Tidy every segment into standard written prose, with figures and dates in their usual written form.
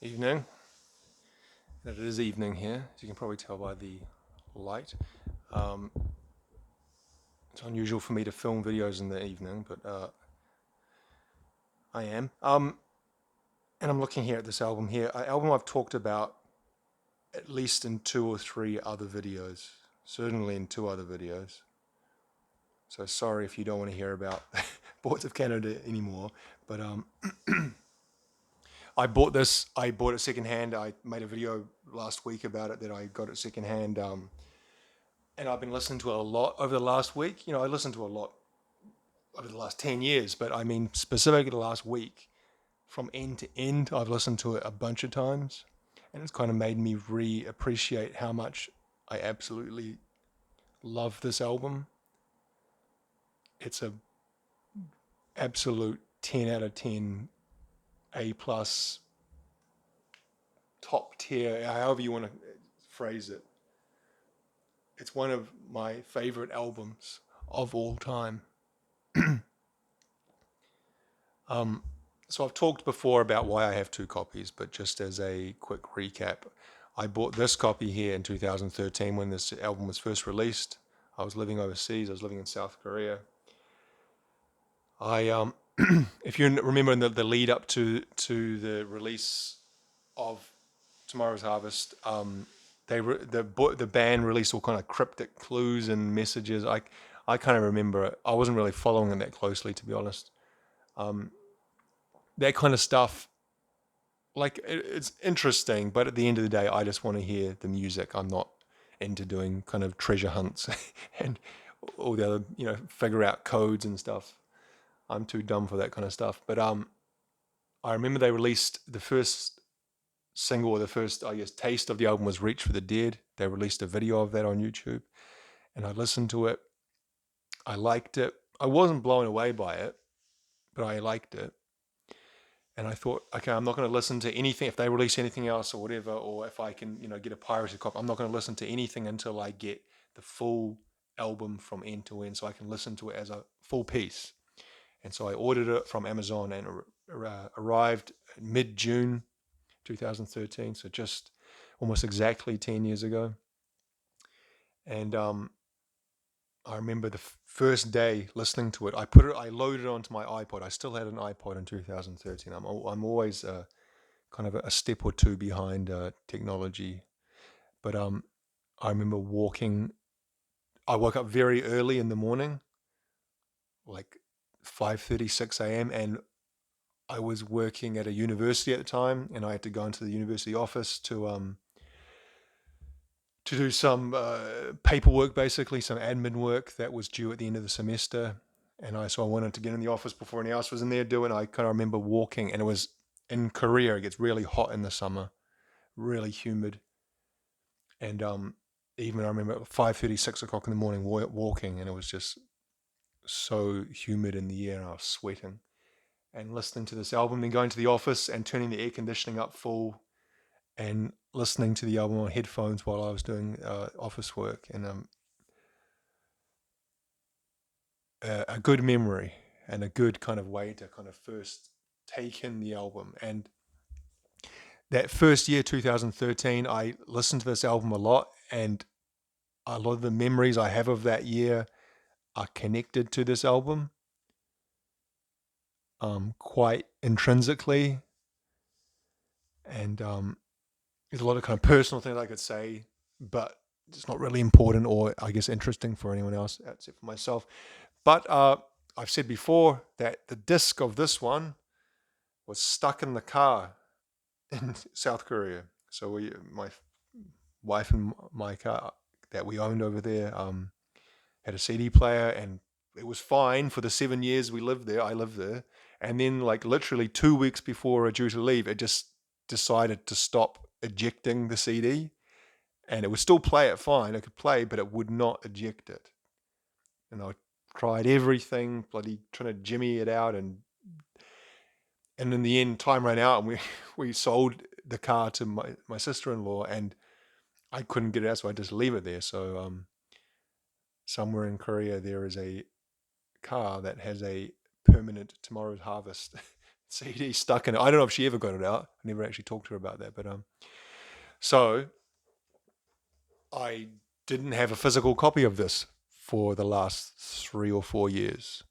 Evening. It is evening here, as you can probably tell by the light. Um, it's unusual for me to film videos in the evening, but I am. And I'm looking here at this album here, an album I've talked about at least in two or three other videos, certainly in two other videos. So sorry if you don't want to hear about Boards of Canada anymore, but I bought this. I bought it secondhand. I made a video last week about it that I got it secondhand. And I've been listening to it a lot over the last week. I listened to a lot over the last 10 years, but I mean, specifically the last week, from end to end, I've listened to it a bunch of times. And it's kind of made me appreciate how much I absolutely love this album. It's a absolute 10 out of 10, A plus, top tier, however you want to phrase it. It's one of my favorite albums of all time. Um, so I've talked before about why I have two copies, but just as a quick recap, I bought this copy here in 2013 when this album was first released. I was living overseas. I was living in South Korea. I if you remember in the lead up to the release of Tomorrow's Harvest, the band released all kind of cryptic clues and messages. I kind of remember it. I wasn't really following it that closely, to be honest. That kind of stuff, like it's interesting, but at the end of the day, I just want to hear the music. I'm not into doing kind of treasure hunts and all the other, figure out codes and stuff. I'm too dumb for that kind of stuff. But I remember they released the first single, or the first, I guess, taste of the album was "Reach for the Dead." They released a video of that on YouTube, and I listened to it. I liked it. I wasn't blown away by it, but I liked it. And I thought, okay, I'm not going to listen to anything if they release anything else or whatever, or if I can, get a pirated copy. I'm not going to listen to anything until I get the full album from end to end, so I can listen to it as a full piece. And so I ordered it from Amazon, and arrived mid June 2013, so just almost exactly 10 years ago. And I remember the first day listening to it. I loaded it onto my iPod. I still had an iPod in 2013. I'm always kind of a step or two behind technology. But I remember walking. I woke up very early in the morning, like 5:30, 6 a.m., and I was working at a university at the time, and I had to go into the university office to do some paperwork, basically some admin work that was due at the end of the semester. And so I wanted to get in the office before anyone else was in there doing. I kind of remember walking, and it was in Korea. It gets really hot in the summer, really humid, and even I remember 5:30, 6 o'clock in the morning walking, and it was just so humid in the air, and I was sweating. And listening to this album, then going to the office and turning the air conditioning up full, and listening to the album on headphones while I was doing office work, and a good memory and a good kind of way to kind of first take in the album. And that first year, 2013, I listened to this album a lot, and a lot of the memories I have of that year are connected to this album, quite intrinsically. And there's a lot of kind of personal things I could say, but it's not really important or, I guess, interesting for anyone else except for myself. But I've said before that the disc of this one was stuck in the car in South Korea. So my wife and my car that we owned over there, had a CD player, and it was fine for the 7 years we lived there. I lived there, and then like literally 2 weeks before we're due to leave, it just decided to stop ejecting the CD, and it would still play it fine. It could play, but it would not eject it. And I tried everything, bloody trying to jimmy it out, and in the end, time ran out, and we sold the car to my sister-in-law, and I couldn't get it out, so I just leave it there. So somewhere in Korea, there is a car that has a permanent Tomorrow's Harvest CD stuck in it. I don't know if she ever got it out. I never actually talked to her about that. But so I didn't have a physical copy of this for the last 3 or 4 years.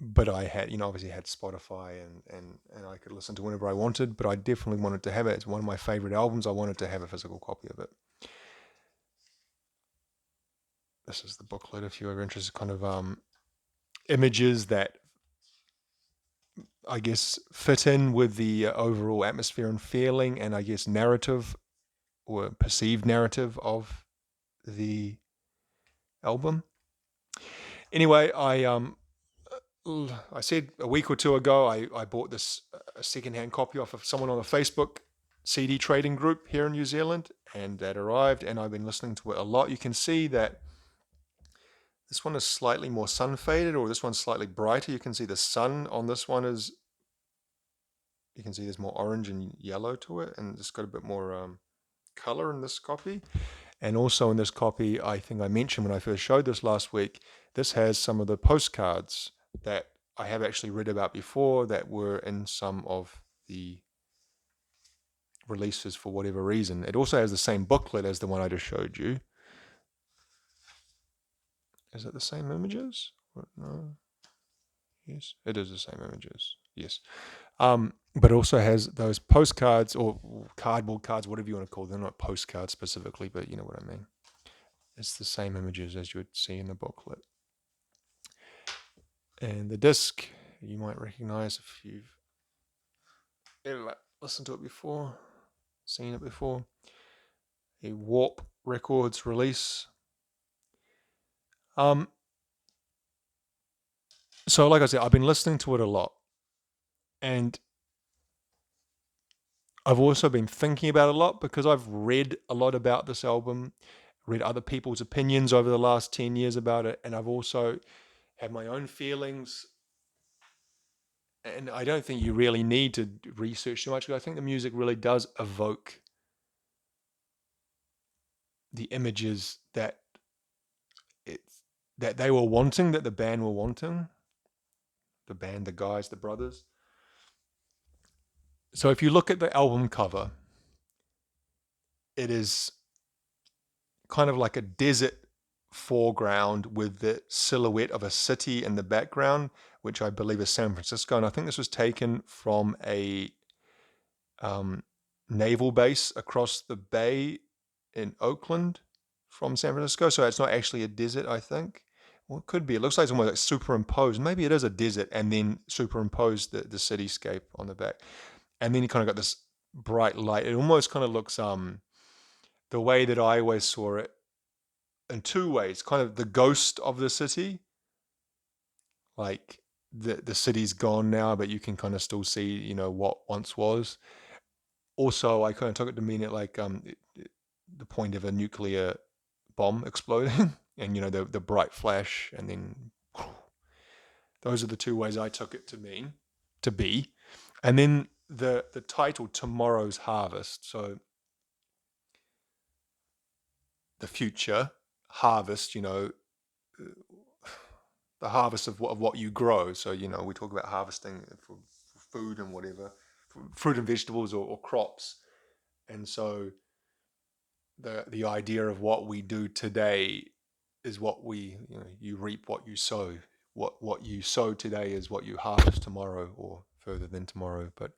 But I had, obviously had Spotify and I could listen to whenever I wanted, but I definitely wanted to have it. It's one of my favorite albums. I wanted to have a physical copy of it. This is the booklet if you're interested, kind of images that I guess fit in with the overall atmosphere and feeling and I guess narrative or perceived narrative of the album. Anyway, I said a week or two ago I bought this a secondhand copy off of someone on a Facebook CD trading group here in New Zealand, and that arrived, and I've been listening to it a lot. You can see that this one is slightly more sun faded, or this one's slightly brighter. You can see the sun on this one is, you can see there's more orange and yellow to it, and it's got a bit more color in this copy. And also in this copy, I think I mentioned when I first showed this last week, this has some of the postcards that I have actually read about before that were in some of the releases for whatever reason. It also has the same booklet as the one I just showed you. Is it the same images? No. Yes, it is the same images. Yes. But it also has those postcards or cardboard cards, whatever you want to call them. They're not postcards specifically, but you know what I mean. It's the same images as you would see in the booklet. And the disc, you might recognize if you've ever listened to it before, seen it before. A Warp Records release. So like I said, I've been listening to it a lot. And I've also been thinking about it a lot because I've read a lot about this album, read other people's opinions over the last 10 years about it, and I've also had my own feelings. And I don't think you really need to research too much, because I think the music really does evoke the images that they were wanting, that the band were wanting. The band, the guys, the brothers. So if you look at the album cover, it is kind of like a desert foreground with the silhouette of a city in the background, which I believe is San Francisco. And I think this was taken from a naval base across the bay in Oakland from San Francisco. So it's not actually a desert, I think. Well, it could be. It looks like it's almost like superimposed. Maybe it is a desert and then superimposed the cityscape on the back. And then you kind of got this bright light. It almost kind of looks the way that I always saw it in two ways. Kind of the ghost of the city. Like the city's gone now, but you can kind of still see, what once was. Also, I kind of took it to mean it like the point of a nuclear bomb exploding and, the bright flash and then those are the two ways I took it to mean, to be. And then the title, Tomorrow's Harvest. So the future harvest, the harvest of what you grow. So, we talk about harvesting for food and whatever, fruit and vegetables or crops. And so the idea of what we do today is what you reap what you sow. What you sow today is what you harvest tomorrow or further than tomorrow. But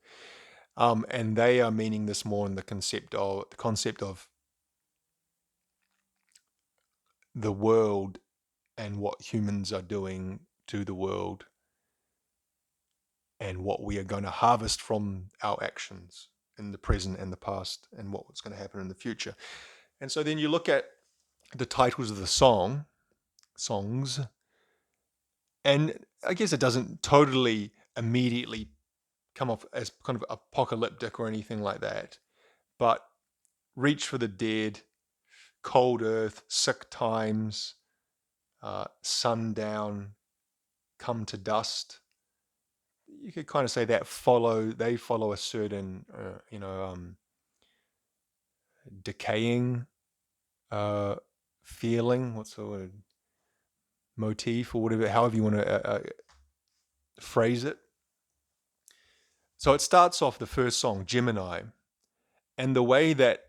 and they are meaning this more in the concept of the world and what humans are doing to the world and what we are going to harvest from our actions in the present and the past and what's going to happen in the future. And so then you look at the titles of the songs, and I guess it doesn't totally immediately come off as kind of apocalyptic or anything like that, but Reach for the Dead, Cold Earth, Sick Times, Sundown, Come to Dust. You could kind of say that they follow a certain, decaying feeling. What's the word? Motif or whatever, however you want to phrase it. So it starts off the first song, Gemini, and the way that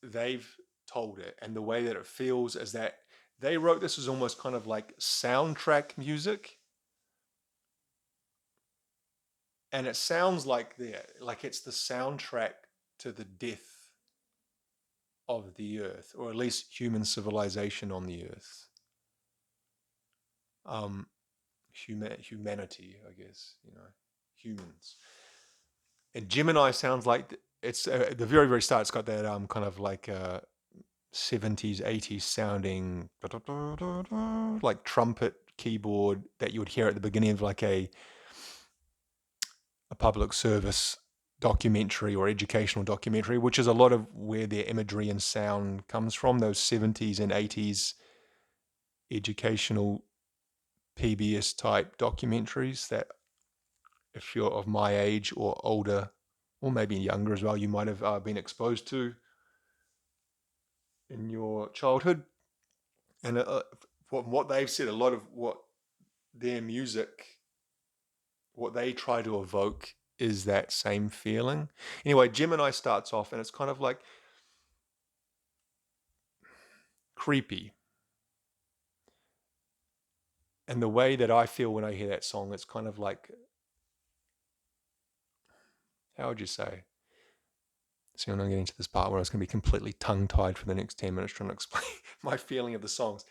they've told it and the way that it feels is that they wrote this as almost kind of like soundtrack music. And it sounds like like it's the soundtrack to the death of the earth, or at least human civilization on the earth. Um, humanity, I guess, humans. And Gemini sounds like it's at the very, very start. It's got that kind of like 70s, 80s sounding like trumpet keyboard that you would hear at the beginning of like a public service documentary or educational documentary, which is a lot of where their imagery and sound comes from, those 70s and 80s educational PBS type documentaries that if you're of my age or older, or maybe younger as well, you might have been exposed to in your childhood. And from what they've said, a lot of what their music, what they try to evoke is that same feeling. Anyway, Gemini starts off and it's kind of like creepy. And the way that I feel when I hear that song, it's kind of like, how would you say? See, I'm not getting to this part where I was going to be completely tongue-tied for the next 10 minutes trying to explain my feeling of the songs.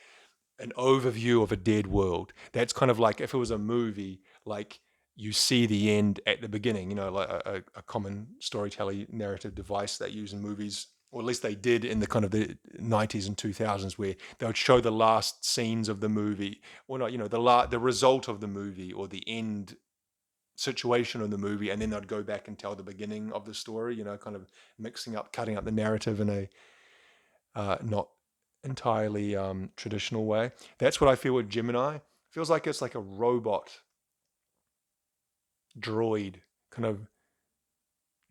An overview of a dead world. That's kind of like if it was a movie, like you see the end at the beginning, like a common storytelling narrative device they use in movies, or at least they did in the kind of the 90s and 2000s, where they would show the last scenes of the movie, or not, the result of the movie or the end situation of the movie, and then they'd go back and tell the beginning of the story, kind of mixing up, cutting up the narrative in a not entirely traditional way. That's what I feel with Gemini. It feels like it's like a robot droid kind of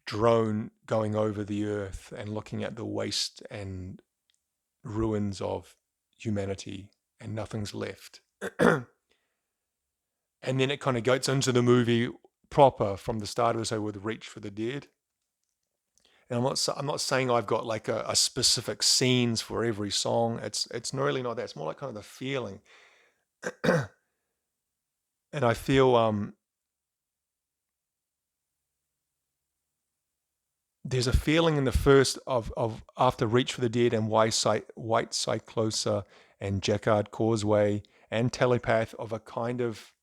drone going over the earth and looking at the waste and ruins of humanity, and nothing's left. And then it kind of goes into the movie proper from the start of it, so with Reach for the Dead. And I'm not saying I've got like a specific scenes for every song. It's really not that. It's more like kind of the feeling. And I feel there's a feeling in the first of after Reach for the Dead and White Cyclosa and Jacquard Causeway and Telepath of a kind of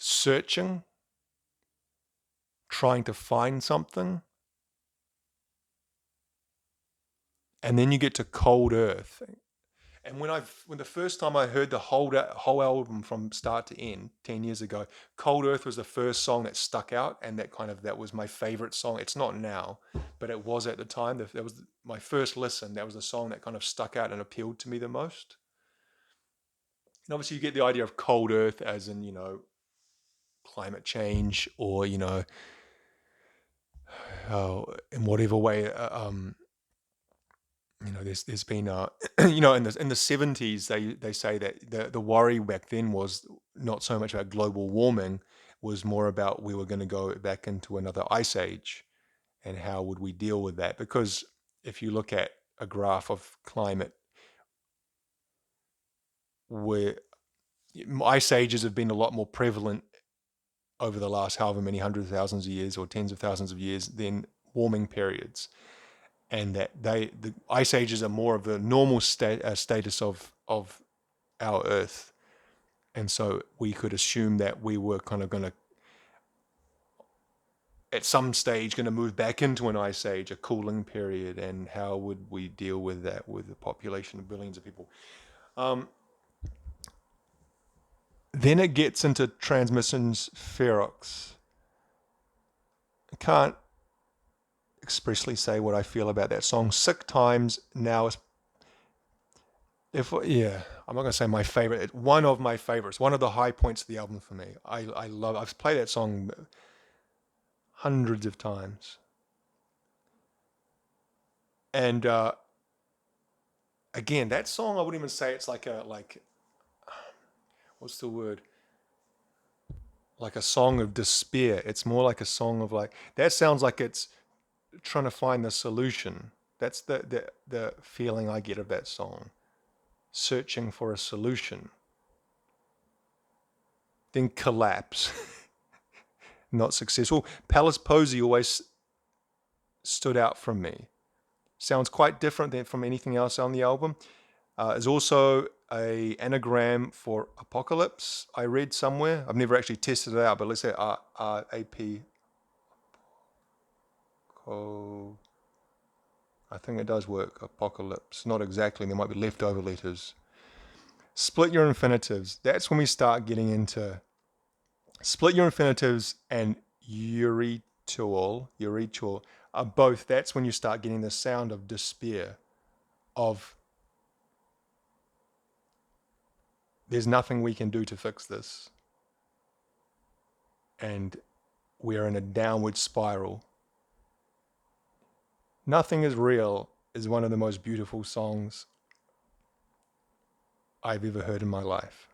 searching, trying to find something. And then you get to Cold Earth. And when the first time I heard the whole album from start to end 10 years ago, Cold Earth was the first song that stuck out, and that was my favorite song. It's not now, but it was at the time. That was my first listen. That was the song that kind of stuck out and appealed to me the most. And obviously you get the idea of Cold Earth as in, climate change, or, in whatever way, there's been in the 70s they say that the worry back then was not so much about global warming, was more about we were going to go back into another ice age, and how would we deal with that? Because if you look at a graph of climate, where ice ages have been a lot more prevalent over the last however many hundreds of thousands of years or tens of thousands of years than warming periods, and that the ice ages are more of the normal status of our Earth, and so we could assume that we were kind of going to, at some stage, going to move back into an ice age, a cooling period, and how would we deal with that with a population of billions of people? Then it gets into Transmissions Ferox. I can't expressly say what I feel about that song. Sick Times now is, I'm not gonna say my favorite. It's one of my favorites. One of the high points of the album for me. I love. I've played that song hundreds of times, and again, that song I wouldn't even say it's like what's the word? like a song of despair. It's more like a song of like, that sounds like it's trying to find the solution. That's the feeling I get of that song. Searching for a solution. Then collapse. Not successful. Palace Posey always stood out from me. Sounds quite different than from anything else on the album. Is also a anagram for apocalypse. I read somewhere. I've never actually tested it out, but let's say R-A-P. Oh, I think it does work. Apocalypse. Not exactly. There might be leftover letters. Split your infinitives. That's when we start getting into split your infinitives and uritual are both. That's when you start getting the sound of despair, of there's nothing we can do to fix this. And we're in a downward spiral. Nothing is Real is one of the most beautiful songs I've ever heard in my life.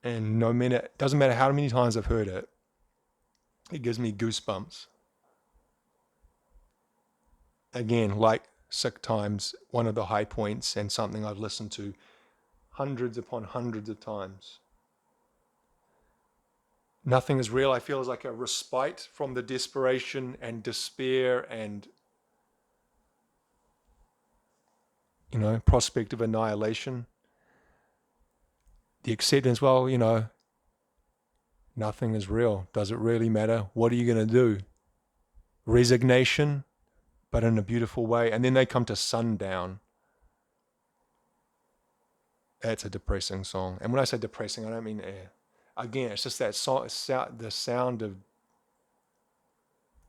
And doesn't matter how many times I've heard it, it gives me goosebumps. Again, like Sick Times, one of the high points and something I've listened to hundreds upon hundreds of times. Nothing is Real, I feel, is like a respite from the desperation and despair and, prospect of annihilation. The acceptance, nothing is real. Does it really matter? What are you going to do? Resignation, but in a beautiful way. And then they come to Sundown. That's a depressing song. And when I say depressing, I don't mean air. Again, it's just that the sound of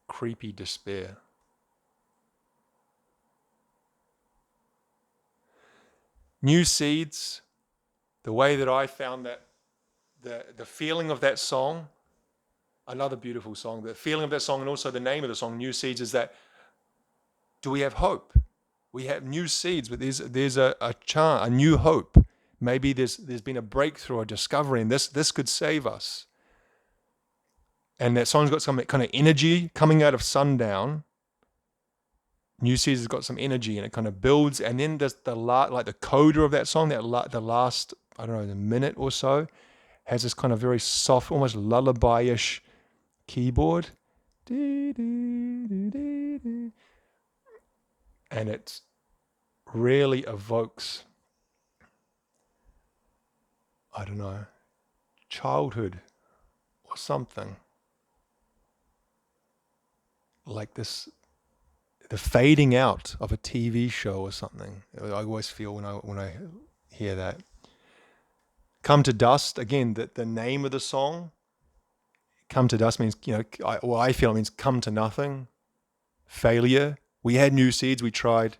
creepy despair. New Seeds, the way that I found that, the feeling of that song, another beautiful song, the feeling of that song and also the name of the song, New Seeds, is that, do we have hope? We have new seeds, but there's a new hope. Maybe there's been a breakthrough or discovery, and this could save us. And that song's got some kind of energy coming out of Sundown. New Seeds has got some energy, and it kind of builds. And then there's the coda of that song, the last, I don't know, a minute or so, has this kind of very soft, almost lullaby-ish keyboard. And it really evokes, I don't know, childhood or something. Like this, the fading out of a TV show or something. I always feel when I hear that. Come to Dust, again, the name of the song, Come to Dust means, I feel it means come to nothing, failure. We had new seeds, we tried,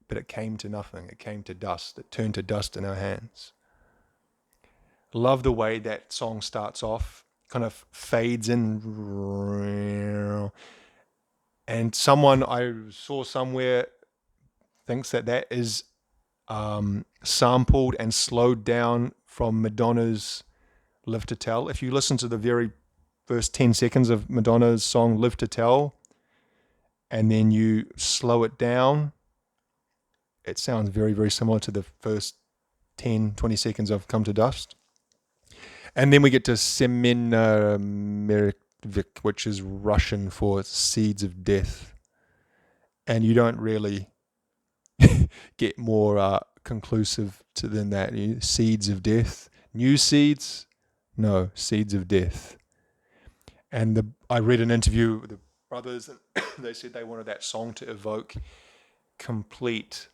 but it came to nothing. It came to dust. It turned to dust in our hands. Love the way that song starts off, kind of fades in. And someone I saw somewhere thinks that is sampled and slowed down from Madonna's Live to Tell. If you listen to the very first 10 seconds of Madonna's song Live to Tell, and then you slow it down, it sounds very, very similar to the first 10, 20 seconds of Come to Dust. And then we get to Semenovik, which is Russian for Seeds of Death. And you don't really get more conclusive than that. Seeds of Death. New Seeds? No, Seeds of Death. And I read an interview with the brothers, and they said they wanted that song to evoke complete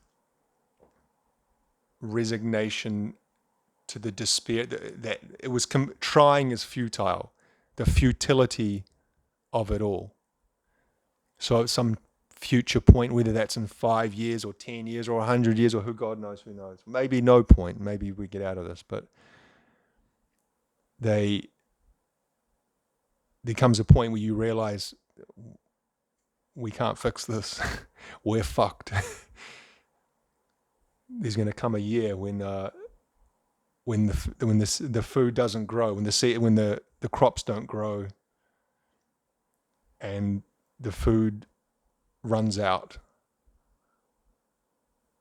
resignation to the despair, that it was trying is futile, the futility of it all. So at some future point, whether that's in 5 years or 10 years or 100 years or who knows, maybe no point, maybe we get out of this, but there comes a point where you realize we can't fix this. We're fucked. There's going to come a year when the food doesn't grow, when the the crops don't grow and the food runs out,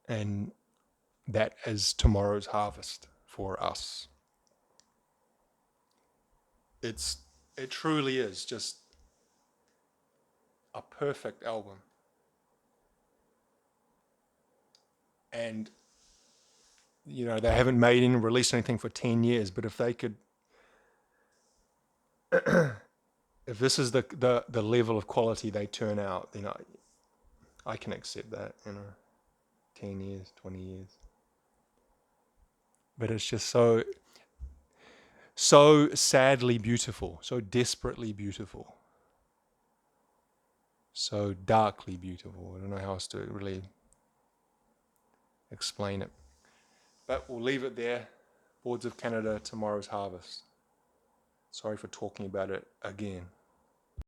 and that is tomorrow's harvest for us. It truly is just a perfect album. And they haven't made and released anything for 10 years, but if they could, if this is the level of quality they turn out, then I can accept that, 10 years, 20 years. But it's just so sadly beautiful, so desperately beautiful, so darkly beautiful. I don't know how else to really explain it. But we'll leave it there. Boards of Canada, tomorrow's harvest. Sorry for talking about it again.